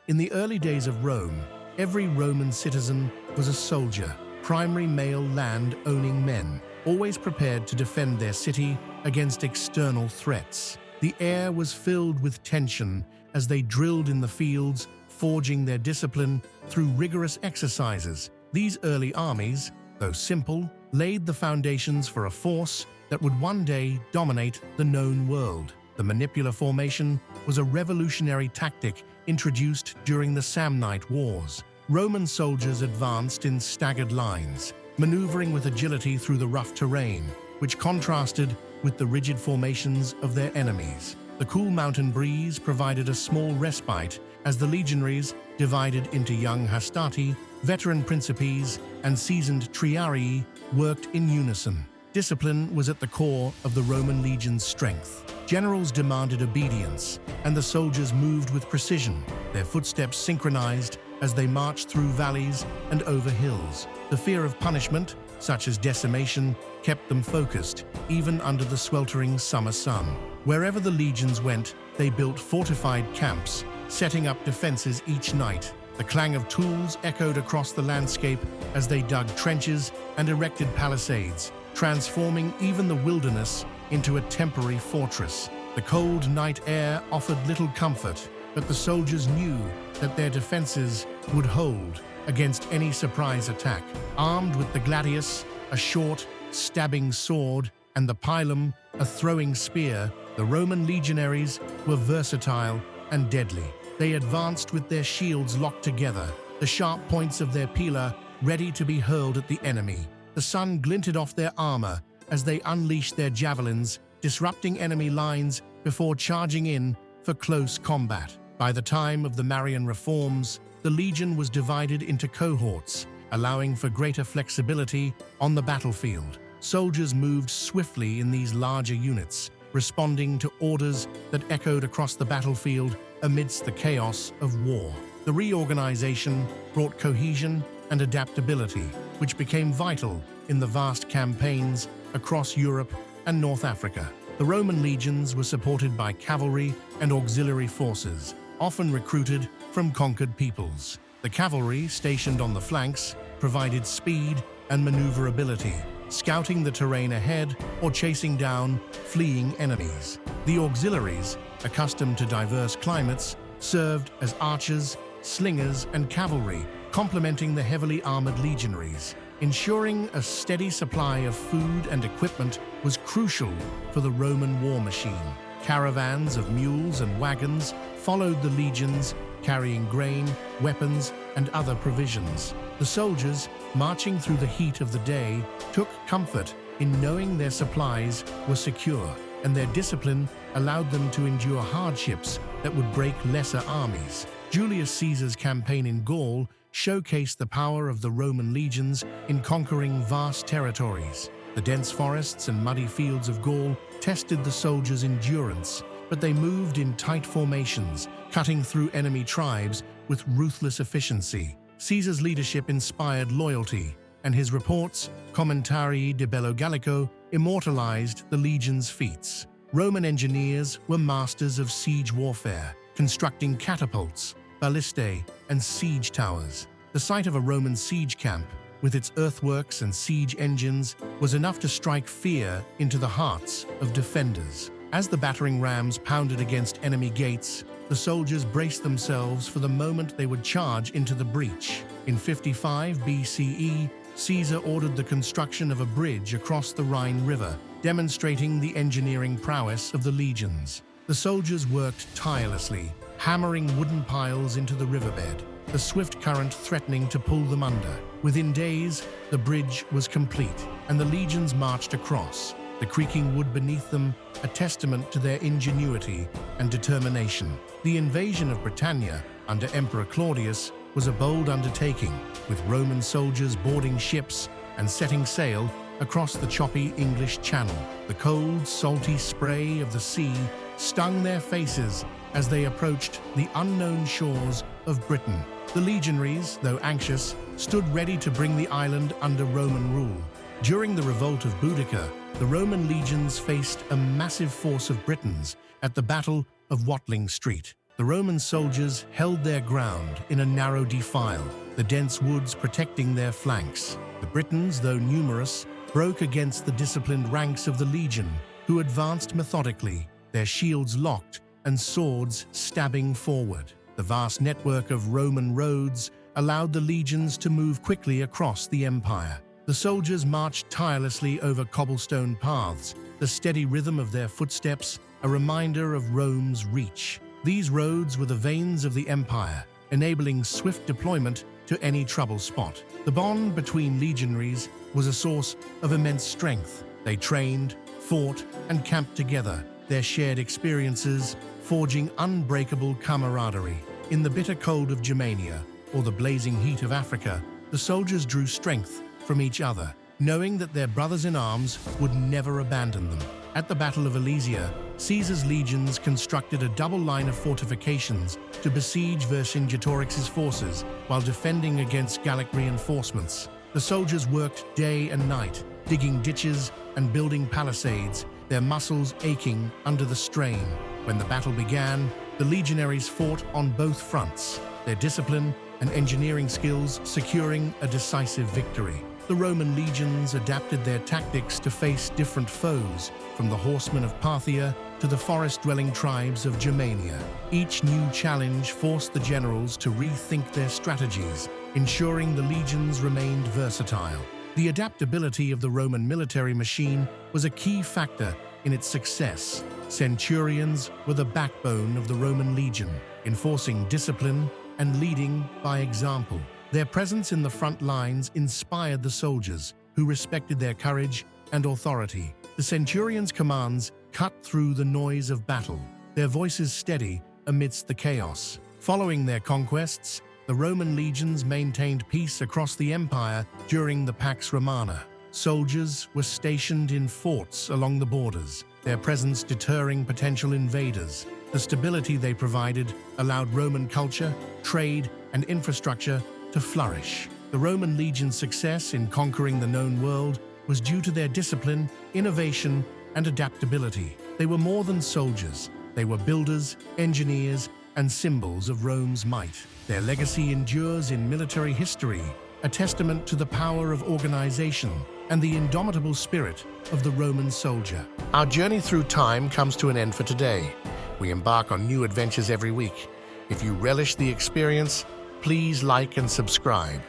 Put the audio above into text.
In the early days of Rome, every Roman citizen was a soldier, primary male land-owning men, always prepared to defend their city against external threats. The air was filled with tension as they drilled in the fields, forging their discipline through rigorous exercises. These early armies, though simple, laid the foundations for a force that would one day dominate the known world. The manipular formation was a revolutionary tactic introduced during the Samnite Wars. Roman soldiers advanced in staggered lines, maneuvering with agility through the rough terrain, which contrasted with the rigid formations of their enemies. The cool mountain breeze provided a small respite as the legionaries, divided into young hastati, veteran principes, and seasoned triarii, worked in unison. Discipline was at the core of the Roman legion's strength. Generals demanded obedience, and the soldiers moved with precision, their footsteps synchronized as they marched through valleys and over hills. The fear of punishment, such as decimation, kept them focused, even under the sweltering summer sun. Wherever the legions went, they built fortified camps, setting up defenses each night. The clang of tools echoed across the landscape as they dug trenches and erected palisades, transforming even the wilderness into a temporary fortress. The cold night air offered little comfort, but the soldiers knew that their defenses would hold against any surprise attack. Armed with the gladius, a short, stabbing sword, and the pilum, a throwing spear, the Roman legionaries were versatile and deadly. They advanced with their shields locked together, the sharp points of their pila ready to be hurled at the enemy. The sun glinted off their armor as they unleashed their javelins, disrupting enemy lines before charging in for close combat. By the time of the Marian reforms, the legion was divided into cohorts, allowing for greater flexibility on the battlefield. Soldiers moved swiftly in these larger units, responding to orders that echoed across the battlefield amidst the chaos of war. The reorganization brought cohesion and adaptability, which became vital in the vast campaigns across Europe and North Africa. The Roman legions were supported by cavalry and auxiliary forces, often recruited from conquered peoples. The cavalry, stationed on the flanks, provided speed and maneuverability, scouting the terrain ahead or chasing down fleeing enemies. The auxiliaries, accustomed to diverse climates, served as archers, slingers, and cavalry, complementing the heavily armored legionaries. Ensuring a steady supply of food and equipment was crucial for the Roman war machine. Caravans of mules and wagons followed the legions, carrying grain, weapons, and other provisions. The soldiers, marching through the heat of the day, took comfort in knowing their supplies were secure, and their discipline allowed them to endure hardships that would break lesser armies. Julius Caesar's campaign in Gaul showcased the power of the Roman legions in conquering vast territories. The dense forests and muddy fields of Gaul tested the soldiers' endurance, but they moved in tight formations, cutting through enemy tribes with ruthless efficiency. Caesar's leadership inspired loyalty, and his reports, Commentarii de Bello Gallico, immortalized the legion's feats. Roman engineers were masters of siege warfare, constructing catapults, ballistae, and siege towers. The sight of a Roman siege camp, with its earthworks and siege engines, was enough to strike fear into the hearts of defenders. As the battering rams pounded against enemy gates, the soldiers braced themselves for the moment they would charge into the breach. In 55 BCE, Caesar ordered the construction of a bridge across the Rhine River, demonstrating the engineering prowess of the legions. The soldiers worked tirelessly, hammering wooden piles into the riverbed, the swift current threatening to pull them under. Within days, the bridge was complete, and the legions marched across, the creaking wood beneath them a testament to their ingenuity and determination. The invasion of Britannia under Emperor Claudius was a bold undertaking, with Roman soldiers boarding ships and setting sail across the choppy English Channel. The cold, salty spray of the sea stung their faces as they approached the unknown shores of Britain. The legionaries, though anxious, stood ready to bring the island under Roman rule. During the revolt of Boudicca, the Roman legions faced a massive force of Britons at the Battle of Watling Street. The Roman soldiers held their ground in a narrow defile, the dense woods protecting their flanks. The Britons, though numerous, broke against the disciplined ranks of the legion, who advanced methodically, their shields locked and swords stabbing forward. The vast network of Roman roads allowed the legions to move quickly across the empire. The soldiers marched tirelessly over cobblestone paths, the steady rhythm of their footsteps a reminder of Rome's reach. These roads were the veins of the empire, enabling swift deployment to any trouble spot. The bond between legionaries was a source of immense strength. They trained, fought, and camped together, their shared experiences forging unbreakable camaraderie. In the bitter cold of Germania, or the blazing heat of Africa, the soldiers drew strength from each other, knowing that their brothers-in-arms would never abandon them. At the Battle of Alesia, Caesar's legions constructed a double line of fortifications to besiege Vercingetorix's forces while defending against Gallic reinforcements. The soldiers worked day and night, digging ditches and building palisades, their muscles aching under the strain. When the battle began, the legionaries fought on both fronts, their discipline and engineering skills securing a decisive victory. The Roman legions adapted their tactics to face different foes, from the horsemen of Parthia to the forest-dwelling tribes of Germania. Each new challenge forced the generals to rethink their strategies, ensuring the legions remained versatile. The adaptability of the Roman military machine was a key factor in its success. Centurions were the backbone of the Roman legion, enforcing discipline and leading by example. Their presence in the front lines inspired the soldiers, who respected their courage and authority. The centurions' commands cut through the noise of battle, their voices steady amidst the chaos. Following their conquests, the Roman legions maintained peace across the empire during the Pax Romana. Soldiers were stationed in forts along the borders, their presence deterring potential invaders. The stability they provided allowed Roman culture, trade, and infrastructure to flourish. The Roman legion's success in conquering the known world was due to their discipline, innovation, and adaptability. They were more than soldiers. They were builders, engineers, and symbols of Rome's might. Their legacy endures in military history, a testament to the power of organization and the indomitable spirit of the Roman soldier. Our journey through time comes to an end for today. We embark on new adventures every week. If you relish the experience, please like and subscribe.